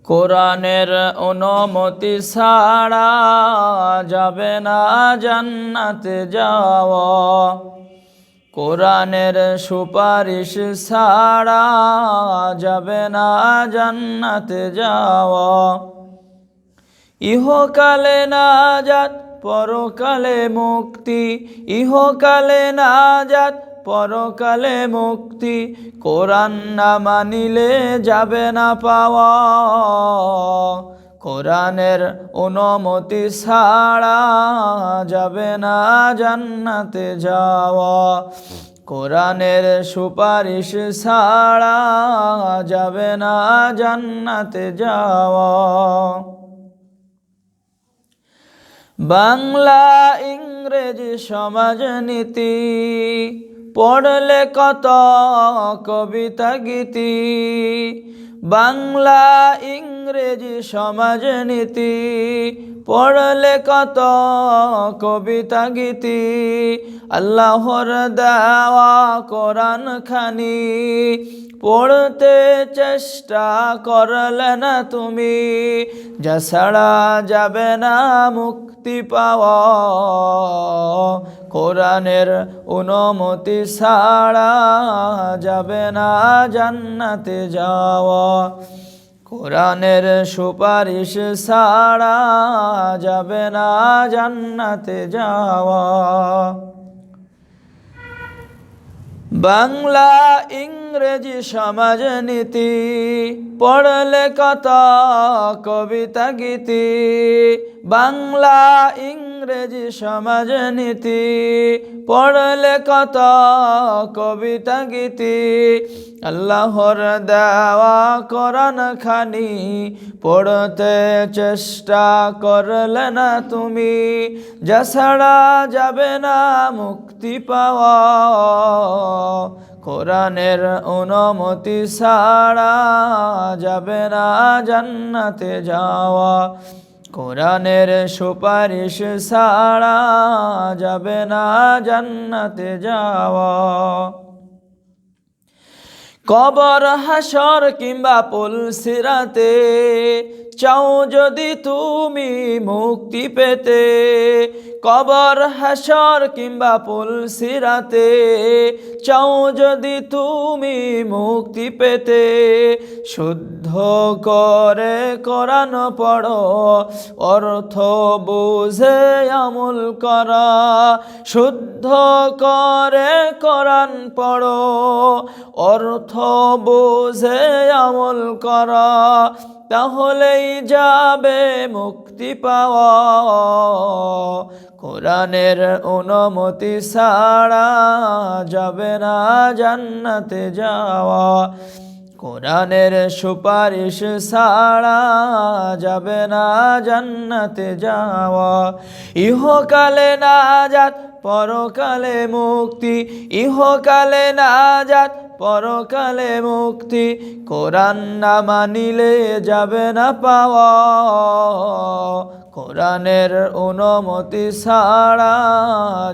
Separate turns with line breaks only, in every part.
কোরআনের অনুমতি ছাড়া যাবে না জান্নাতে যাওয়া। কোরআনের সুপারিশ ছাড়া যাবে না জান্নাতে যাওয়া। ইহকালে নাজাত পরকালে মুক্তি, ইহকালে নাজাত পরকালে মুক্তি। কোরআন না মানিলে যাবে না পাওয়া। কোরআনের অনুমতি ছাড়া যাবে না জান্নাতে যাওয়া। কোরআনের সুপারিশ ছাড়া যাবে না জান্নাতে যাওয়া। বাংলা ইংরেজি সমাজনীতি পড়লে কত কবিতা গীতি। বাংলা ইংরেজি সমাজনীতি পড়লে কত কবিতা গীতি। আল্লাহর দেওয়া কোরআন খানি পড়তে চেষ্টা করলে না তুমি, যা ছাড়া যাবে না মুক্তি পাওয়া। কোরআনের অনুমতি ছাড়া যাবে না জান্নাতে যাওয়া। কোরআনের সুপারিশ ছাড়া যাবে না জান্নাতে যাওয়া। বাংলা ইংরেজি সমাজনীতি পড়লে কত কবিতা গীতি। বাংলা ইংরেজি সমাজনীতি পড়লে কত কবিতা গীতি। আল্লাহর দেওয়া কোরআন খানি পড়তে চেষ্টা করলে না তুমি, যা ছাড়া যাবে না মুক্তি পাওয়া। কোরআনের অনুমতি ছাড়া যাবে না জান্নাতে যাওয়া। কোরআনের সুপারিশ ছাড়া যাবে না জান্নাতে যাওয়া। কবর হাসর কিংবা পুলসিরাতে চাও যদি তুমি মুক্তি পেতে। কবর হাসর কিংবা পুলসিরাতে চাও যদি তুমি মুক্তি পেতে। শুদ্ধ করে কোরআন পড়ো, অর্থ বুঝে আমল করা। শুদ্ধ করে কোরআন পড়ো, অর্থ বুঝে আমল করা। তাহলেই যাবে মুক্তি পাওয়া। কোরআনের অনুমতি ছাড়া যাবে না জান্নাতে যাওয়া। কোরআনের সুপারিশ ছাড়া যাবে না জান্নাতে যাওয়া। ইহকালে নাজাত পরকালে মুক্তি, ইহকালে নাজাত পরকালে মুক্তি। কোরআন না মানিলে যাবে না পাওয়া। কোরআনের অনুমতি ছাড়া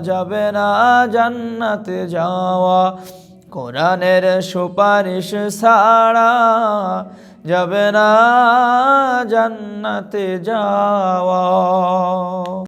যাবে না জান্নাতে যাওয়া। কোরআনের সুপারিশ ছাড়া যাবে না জান্নাতে যাওয়া।